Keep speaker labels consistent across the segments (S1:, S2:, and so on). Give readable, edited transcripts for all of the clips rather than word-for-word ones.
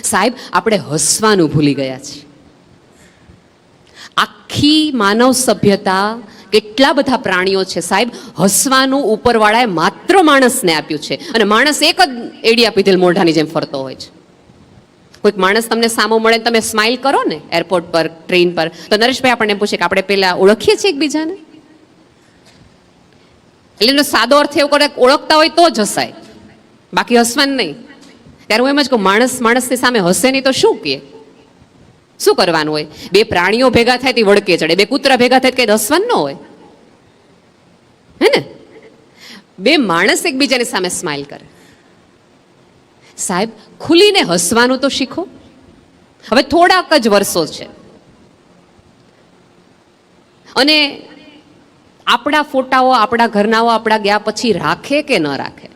S1: સાહેબ, આપણે હસવાનું ભૂલી ગયા છીએ. આખી માનવ સભ્યતા, કેટલા બધા પ્રાણીઓ છે સાહેબ, હસવાનું ઉપરવાળાએ માત્ર માણસને આપ્યું છે. અને માણસ એક જ એડિયા પીધેલ મોઢાની જેમ ફરતો હોય છે. કોઈક માણસ તમને સામો મળે, તમે સ્માઇલ કરો ને એરપોર્ટ પર, ટ્રેન પર, તો નરેશભાઈ આપણને પૂછે કે આપણે પેલા ઓળખીએ છીએ એકબીજાને? એટલે એનો સાદો અર્થ એવો કરે, ઓળખતા હોય તો જ હસાય, બાકી હસવાનું નહીં. ત્યારે હું એમ જ કહું, માણસ માણસની સામે હસે નહીં તો શું કહે? શું કરવાનું હોય? બે પ્રાણીઓ ભેગા થાય તે વળકે ચડે, બે કૂતરા ભેગા થાય કઈ હસવાનું ન હોય, હે ને? બે માણસ એકબીજાની સામે સ્માઇલ કરે. સાહેબ, ખુલીને હસવાનું તો શીખો. હવે થોડાક જ વર્ષો છે અને આપણા ફોટાઓ આપણા ઘરનાઓ આપણા ગયા પછી રાખે કે ન રાખે,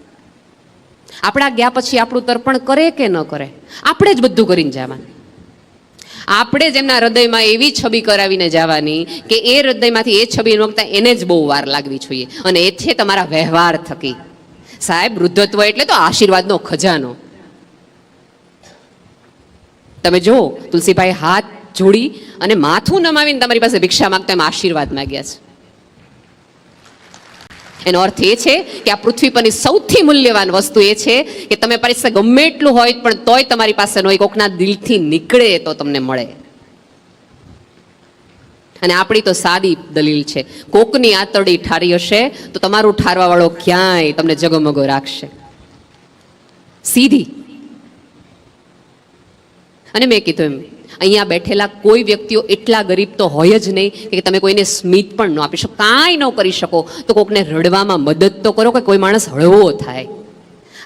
S1: આપણા ગયા પછી આપણું તર્પણ કરે કે ન કરે, આપણે જ બધું કરીને જવાનું. આપણે જ એમના હૃદયમાં એવી છબી કરાવીને જવાની કે એ હૃદયમાંથી એ છબી નોખતા એને જ બહુ વાર લાગવી જોઈએ. અને એ છે તમારા વ્યવહાર થકી. સાહેબ, વૃદ્ધત્વ એટલે તો આશીર્વાદનો ખજાનો. તમે જો તુલસીભાઈ હાથ જોડી અને માથું નમાવીને તમારી પાસે ભિક્ષા માંગતા એમ આશીર્વાદ માંગ્યા છે. એનો અર્થ એ છે કે આ પૃથ્વી પરની સૌથી મૂલ્યવાન વસ્તુ એ છે કે તમે પાસે ગમે એટલું હોય પણ તોય તમારી પાસે નો કોકના દિલથી નીકળે તો તમને મળે. અને આપણી તો સાદી દલીલ છે, કોકની આતરડી ઠારી હશે તો તમારું ઠારવા વાળો ક્યાંય તમને જગમગો રાખશે. સીધી. અને મેં કીધું એમ, અહીંયા બેઠેલા કોઈ વ્યક્તિઓ એટલા ગરીબ તો હોય જ નહીં કે તમે કોઈને સ્મિત પણ ન આપી શકો, કાંઈ ન કરી શકો તો કોકને રડવામાં મદદ તો કરો કે કોઈ માણસ હળવો થાય.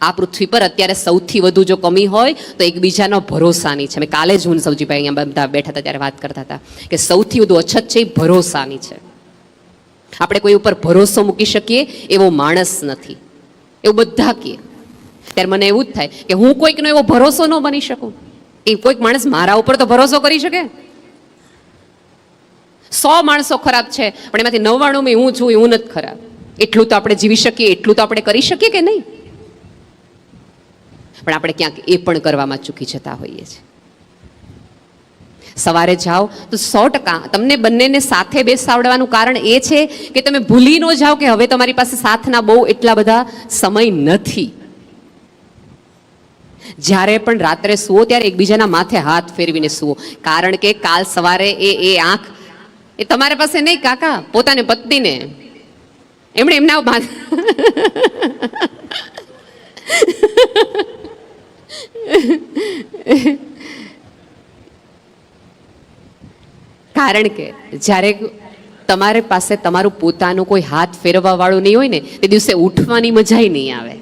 S1: આ પૃથ્વી પર અત્યારે સૌથી વધુ જો કમી હોય તો એકબીજાનો ભરોસાની છે. મેં કાલે જ હું સૌજીભાઈ અહીંયા બધા બેઠા હતા ત્યારે વાત કરતા હતા કે સૌથી વધુ અછત છે એ ભરોસાની છે. આપણે કોઈ ઉપર ભરોસો મૂકી શકીએ એવો માણસ નથી, એવું બધા કહે. ત્યારે મને એવું જ થાય કે હું કોઈકનો એવો ભરોસો ન બની શકું. એ કોઈક માણસ મારા ઉપર તો ભરોસો કરી શકે? 100 માણસો ખરાબ છે પણ એમાંથી 99 હું છું, હું નથી ખરાબ. એટલું તો આપણે જીવી શકીએ, એટલું તો આપણે કરી શકીએ કે નહીં? પણ આપણે ક્યાંક એ પણ કરવામાં ચૂકી જતા હોઈએ છીએ. સવારે જાઓ તો 100% તમને બંનેને સાથે બેસાડવાનું કારણ એ છે કે તમે ભૂલી ન જાઓ કે હવે તમારી પાસે સાથના બહુ એટલા બધા સમય નથી. જ્યારે પણ રાત્રે સુવો ત્યારે એકબીજાના માથે હાથ ફેરવીને સુવો, કારણ કે કાલ સવારે એ આંખ એ તમારા પાસે નહીં કાકા, પોતાની પત્નીને એમણે એમના કારણ કે જ્યારે તમારી પાસે તમારું પોતાનું કોઈ હાથ ફેરવવા વાળું નહીં હોય ને તે દિવસે ઉઠવાની મજા નહીં આવે.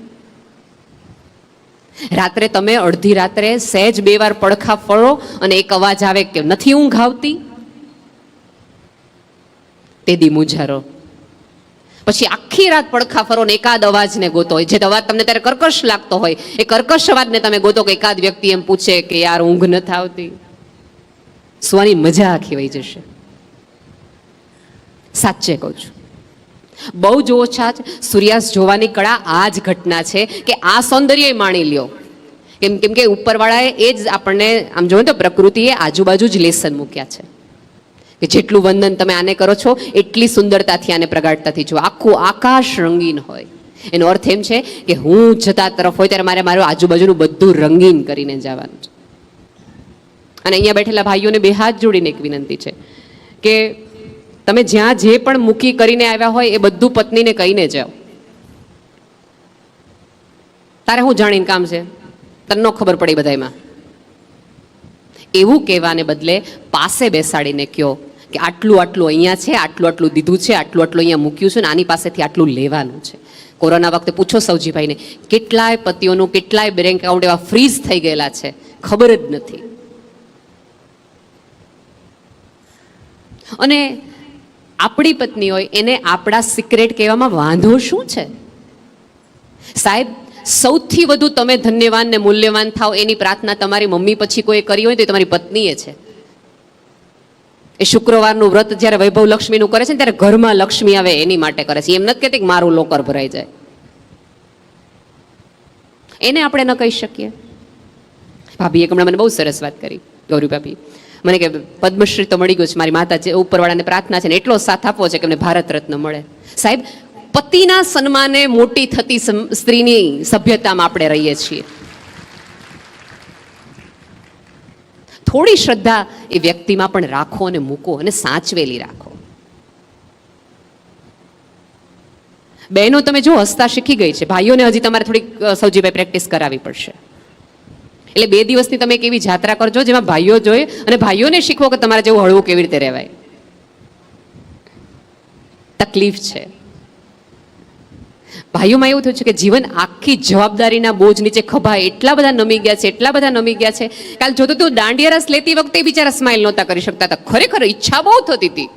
S1: રાત્રે તમે અડધી રાત્રે સહેજ 2 વાર પડખા ફળો અને એક અવાજ આવે કે નથી ઊંઘ આવતી, તે દી મુંજારો. પછી આખી રાત પડખા ફરો ને એકાદ અવાજને ગોતો હોય, જે અવાજ તમને ત્યારે કર્કશ લાગતો હોય એ કર્કશ અવાજને તમે ગોતો કે એકાદ વ્યક્તિ એમ પૂછે કે યાર ઊંઘ નથી આવતી, સુવાની મજા આખી વહી જશે. સાચે કહું છું, બહુ જ ઓછા જ સૂર્યાસ્ત જોવાની કળા આ જ ઘટના છે કે આ સૌંદર્ય માણી લ્યો. કેમ કે ઉપરવાળાએ એ જ આપણને આમ જોયું તો પ્રકૃતિએ આજુબાજુ જ લેસન મૂક્યા છે કે જેટલું વંદન તમે આને કરો છો એટલી સુંદરતાથી આને પ્રગાઢતાથી જો આખું આકાશ રંગીન હોય. એનો અર્થ એમ છે કે હું જતા તરફ હોય ત્યારે મારે મારું આજુબાજુનું બધું રંગીન કરીને જવાનું છે. અને અહીંયા બેઠેલા ભાઈઓને 2 હાથ જોડીને એક વિનંતી છે કે તમે જ્યાં જે પણ મૂકી કરીને આવ્યા હોય એ બધું પત્નીને કહીને જાઓ. તારે હું જાણીને કામ છે, તને ન ખબર પડી બધામાં. એવું કહેવાને બદલે પાસે બેસાડીને કહો કે આટલું આટલું અહીંયા છે, આટલું આટલું દીધું છે, આટલું આટલું અહીંયા મૂક્યું છે ને આની પાસેથી આટલું લેવાનું છે. કોરોના વખતે પૂછો સૌજીભાઈને, કેટલાય પતિઓનું કેટલાય બેંક એકાઉન્ટ એવા ફ્રીઝ થઈ ગયેલા છે, ખબર જ નથી. અને આપણી પત્ની હોય એને આપણા સિક્રેટ કહેવામાં વાંધો શું છે? સાહેબ, સૌથી વધુ તમે ધન્યવાન ને મૂલ્યવાન થાવ એની પ્રાર્થના તમારી મમ્મી પછી કોઈ કરી હોય તો તમારી પત્નીએ છે. એ શુક્રવારનું વ્રત જ્યારે વૈભવ લક્ષ્મીનું કરે છે ને ત્યારે ઘરમાં લક્ષ્મી આવે એની માટે કરે છે. એમ નથી કહેતી કે મારું લોકર ભરાઈ જાય. એને આપણે ન કહી શકીએ. ભાભીએ હમણાં મને બહુ સરસ વાત કરી, ગૌરી ભાભી મને કે પદ્મશ્રી તો મળી ગયું છે, મારી માતા જે ઉપરવાળાને પ્રાર્થના છે ને એટલો સાથ આપવો છે કે અમને ભારત રત્ન મળે. સાહેબ, પતિના સન્માને મોટી થતી સ્ત્રીની સભ્યતામાં આપણે રહીએ છીએ. થોડી શ્રદ્ધા એ વ્યક્તિમાં પણ રાખો અને મૂકો અને સાચવેલી રાખો. બહેનો તમે જો હસતા શીખી ગઈ છે, ભાઈઓને હજી તમારે થોડીક સૌજીભાઈ પ્રેક્ટિસ કરાવવી પડશે. એટલે 2 દિવસની તમે એક એવી જાત્રા કરજો જેમાં ભાઈઓ જોઈએ અને ભાઈઓને શીખવો કે તમારે જેવું હળવું કેવી રીતે રહેવાય. તકલીફ છે ભાઈઓમાં. એવું થયું છે કે જીવન આખી જવાબદારીના બોજ નીચે ખભા એટલા બધા નમી ગયા છે, એટલા બધા નમી ગયા છે. કાલ જોતો તું દાંડિયા રસ લેતી વખતે બિચારા સ્માઇલ નહોતા કરી શકતા હતા. ખરેખર ઈચ્છા બહુ થતી હતી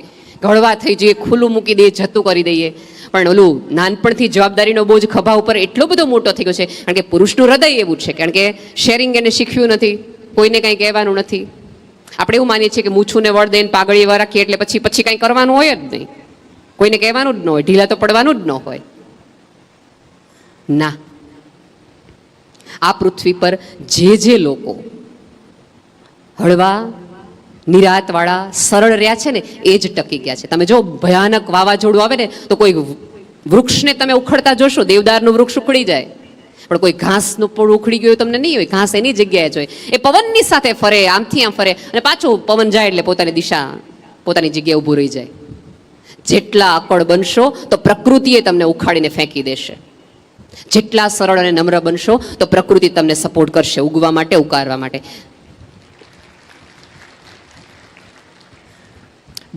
S1: ઘડવા થઈ જઈએ, ખુલ્લું મૂકી દઈએ, જતું કરી દઈએ. પણ ઓલું નાનપણથી જવાબદારીનો બોજ ખભા ઉપર એટલો બધો મોટો થઈ ગયો છે. કારણ કે પુરુષનું હૃદય એવું છે, કારણ કે શેરિંગ એને શીખ્યું નથી, કોઈને કંઈ કહેવાનું નથી. આપણે એવું માનીએ છીએ કે મૂછું ને વળ દઈને પાઘડી વાર રાખીએ એટલે પછી કંઈ કરવાનું હોય જ નહીં, કોઈને કહેવાનું જ ન હોય, ઢીલા તો પડવાનું જ ન હોય. ના, આ પૃથ્વી પર જે લોકો હળવા નિરાતવાળા સરળ રહ્યા છે ને એ જ ટકી ગયા છે. તમે જો ભયાનક વાવાઝોડું આવે ને તો કોઈ વૃક્ષને તમે ઉખડતા જોશો, દેવદારનું વૃક્ષ ઉખડી જાય, પણ કોઈ ઘાસનું પણ ઉખડી ગયું તમને નહીં હોય. ઘાસ એની જગ્યાએ જોઈએ, એ પવનની સાથે ફરે, આમથી આમ ફરે અને પાછું પવન જાય એટલે પોતાની દિશા, પોતાની જગ્યાએ ઊભું રહી જાય. જેટલા અકળ બનશો તો પ્રકૃતિએ તમને ઉખાડીને ફેંકી દેશે. જેટલા સરળ અને નમ્ર બનશો તો પ્રકૃતિ તમને સપોર્ટ કરશે ઉગવા માટે, ઉકાળવા માટે.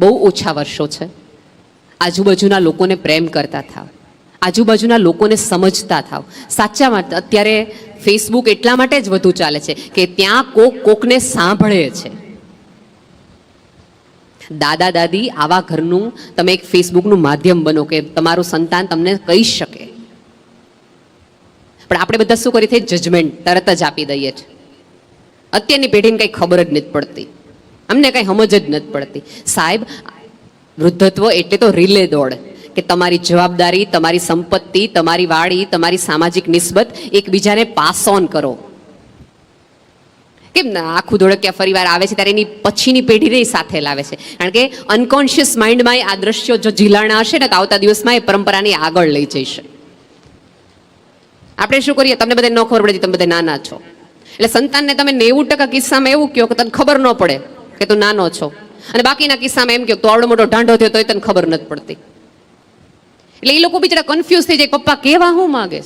S1: બહુ ઓછા વર્ષો છે. આજુબાજુના લોકોને પ્રેમ કરતા થાવ, આજુબાજુના લોકોને સમજતા થાવ. સાચામાં અત્યારે ફેસબુક એટલા માટે જ વધુ ચાલે છે કે ત્યાં કોકને સાંભળે છે. દાદા દાદી આવા ઘરનું તમે એક ફેસબુકનું માધ્યમ બનો કે તમારું સંતાન તમને કહી શકે. પણ આપણે બધા શું કરી છે, જજમેન્ટ તરત જ આપી દઈએ છીએ. અત્યારની પેઢીને કંઈ ખબર જ નથી પડતી, અમને કંઈ સમજ જ નથી પડતી. સાહેબ, વૃદ્ધત્વ એટલે તો રીલે દોડ કે તમારી જવાબદારી, તમારી સંપત્તિ, તમારી વાડી, તમારી સામાજિક નિસ્બત એકબીજાને પાસ ઓન કરો. કેમ ના આખું ધોળકિયા ફરીવાર આવે છે ત્યારે એની પછીની પેઢીને સાથે લાવે છે. કારણ કે અનકોન્શિયસ માઇન્ડમાં આ દ્રશ્યો જો ઝીલાણા હશે ને તો આવતા દિવસમાં એ પરંપરાની આગળ લઈ જઈશે. આપણે શું કરીએ, તમને બધાને ન ખબર પડે, તમે બધા નાના છો એટલે સંતાનને તમે 90% કિસ્સામાં એવું કહો કે તને ખબર ન પડે કે તું નાનો છો, અને બાકીના કિસ્સામાં એમ કહો તો આવડો મોટો ઢાંઢો થયો તોય તને ખબર નથી પડતી. એટલે એ લોકો બિચારા કન્ફ્યુઝ થઈ જાય, પપ્પા કેવા હું માંગે.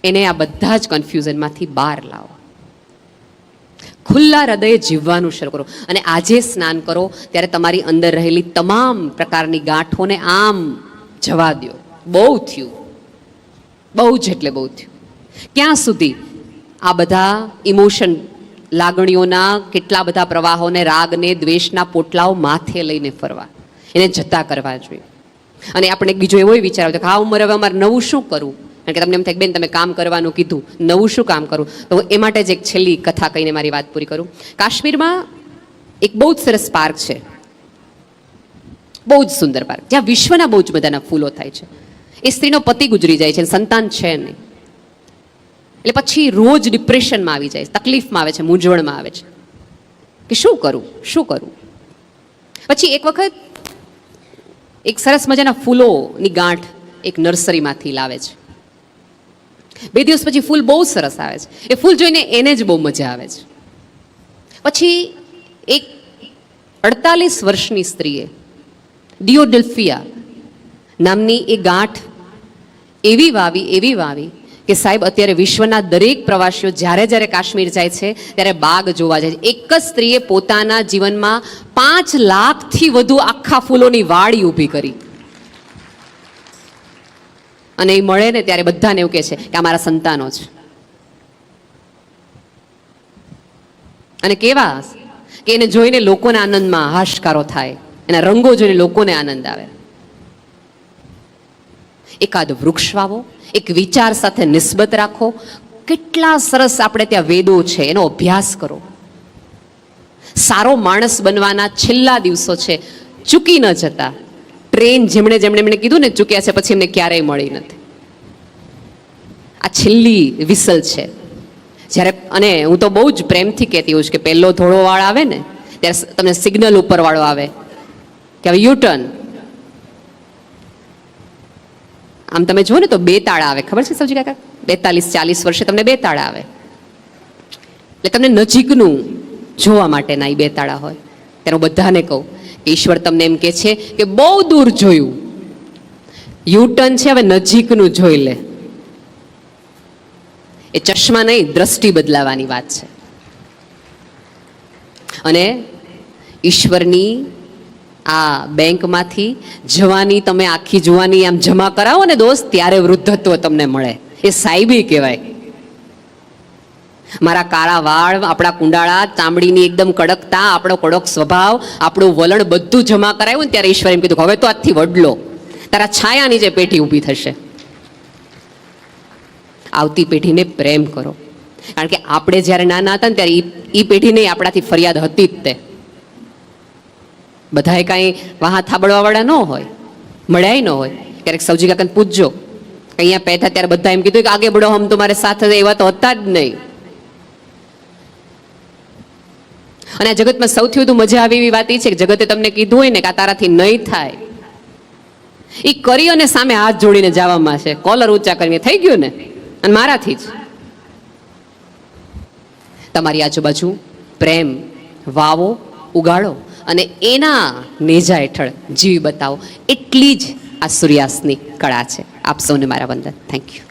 S1: એને આ બધા જ કન્ફ્યુઝનમાંથી બહાર લાવો, ખુલ્લા હૃદયે જીવવાનું શરૂ કરો. અને આજે સ્નાન કરો ત્યારે તમારી અંદર રહેલી તમામ પ્રકારની ગાંઠોને આમ જવા દો. બહુ થયું, બહુ જ એટલે બહુ થયું. ક્યાં સુધી આ બધા ઇમોશન, લાગણીઓના કેટલા બધા પ્રવાહોને, રાગને, દ્વેષના પોટલાઓ માથે લઈને ફરવા, એને જતા કરવા જોઈએ. અને આપણે બીજો એવો વિચાર આવતો કે આ ઉંમરે હવે અમારે નવું શું કરવું. કારણ કે તમને એમ થાય બેન તમે કામ કરવાનું કીધું, નવું શું કામ કરું. તો એ માટે જ એક છેલ્લી કથા કહીને મારી વાત પૂરી કરું. કાશ્મીરમાં એક બહુ જ સરસ પાર્ક છે, બહુ જ સુંદર પાર્ક, જ્યાં વિશ્વના બહુ જ બધાના ફૂલો થાય છે. એ સ્ત્રીનો પતિ ગુજરી જાય છે, સંતાન છે નહીં, એટલે પછી રોજ ડિપ્રેશનમાં આવી જાય, તકલીફમાં આવે છે, મૂંઝવણમાં આવે છે કે શું કરું, શું કરું. પછી એક વખત એક સરસ મજાના ફૂલોની ગાંઠ એક નર્સરીમાંથી લાવે છે. 2 દિવસ પછી ફૂલ બહુ સરસ આવે છે. એ ફૂલ જોઈને એને જ બહુ મજા આવે છે. પછી એક 48 વર્ષની સ્ત્રીએ ડિયોડેલ્ફિયા નામની એ ગાંઠ એવી વાવી કે સાહેબ અત્યારે વિશ્વના દરેક પ્રવાસીઓ જ્યારે કાશ્મીર જાય છે ત્યારે બાગ જોવા જાય છે. એક જ સ્ત્રીએ પોતાના જીવનમાં 5 લાખથી વધુ આખા ફૂલોની વાડી ઊભી કરી. અને એ મળે ને ત્યારે બધાને એવું કહે છે કે અમારા સંતાનો છે. અને કેવા કે એને જોઈને લોકોને આનંદમાં હાશકારો થાય, એના રંગો જોઈને લોકોને આનંદ આવે. એકાદ વૃક્ષ વાવો, એક વિચાર સાથે નિસ્બત રાખો. કેટલા સરસ આપણે ત્યાં વેદો છે, એનો અભ્યાસ કરો. સારો માણસ બનવાના છેલ્લા દિવસો છે, ચૂકી ન જતા. ટ્રેન જેમણે કીધું ને ચૂક્યા છે પછી એમને ક્યારેય મળી નથી. આ છેલ્લી વિસલ છે, જ્યારે અને હું તો બહુ જ પ્રેમથી કહેતી હોઉં છું કે પહેલો ધોળો વાળ આવે ને ત્યારે તમને સિગ્નલ ઉપરવાળો આવે કે હવે યુટર્ન. આમ તમે જુઓ ને તો બે તાળા આવે, ખબર છે સૌજી કાકા? 42-40 વર્ષે તમને બે તાળા આવે, એટલે તમને નજીકનું જોવા માટેના એ બે તાળા હોય. ત્યારે હું બધાને કહું કે ઈશ્વર તમને એમ કહે છે કે બહુ દૂર જોયું, યુટર્ન છે હવે નજીકનું જોઈ લે. એ ચશ્મા નહીં, દ્રષ્ટિ બદલાવાની વાત છે. અને ઈશ્વરની આ બેંકમાંથી જવાની તમે આખી જુવાની આમ જમા કરાવો ને દોસ્ત, ત્યારે વૃદ્ધત્વ તમને મળે. એ સાહેબી કહેવાય. મારા કાળા વાળ, આપણા કુંડાળા, ચામડીની એકદમ કડકતા, આપણો કડક સ્વભાવ, આપણું વલણ બધું જમા કરાવ્યું ને ત્યારે ઈશ્વરે એમ કીધું હવે તો આજથી વડલો, તારા છાયાની જે પેઢી ઊભી થશે. આવતી પેઢીને પ્રેમ કરો, કારણ કે આપણે જ્યારે નાના હતા ને ત્યારે એ પેઢીને આપણાથી ફરિયાદ હતી જ. તે બધાએ કાંઈ વાહ થાબડવાવાળા ન હોય, મળ્યાય ન હોય. ક્યારેક સૌજી કાકાને પૂછજો, અહીંયા પહેતા ત્યારે બધા એમ કીધું કે આગે બડો હમ તમારે સાથે, એવા તો હતા જ નહીં. અને આ જગતમાં સૌથી વધુ મજા આવે એવી વાત એ છે કે જગતે તમને કીધું હોય ને કે આ તારાથી નહીં થાય, એ કરી અને સામે હાથ જોડીને જવામાં છે, કોલર ઊંચા કરીને થઈ ગયું ને, અને મારાથી જ. તમારી આજુબાજુ પ્રેમ વાવો, ઉગાડો અને એના નેજા હેઠળ જીવી બતાવો. એટલી જ આ સૂર્યાસ્તની કળા છે. આપ સૌને મારા વંદન. Thank you.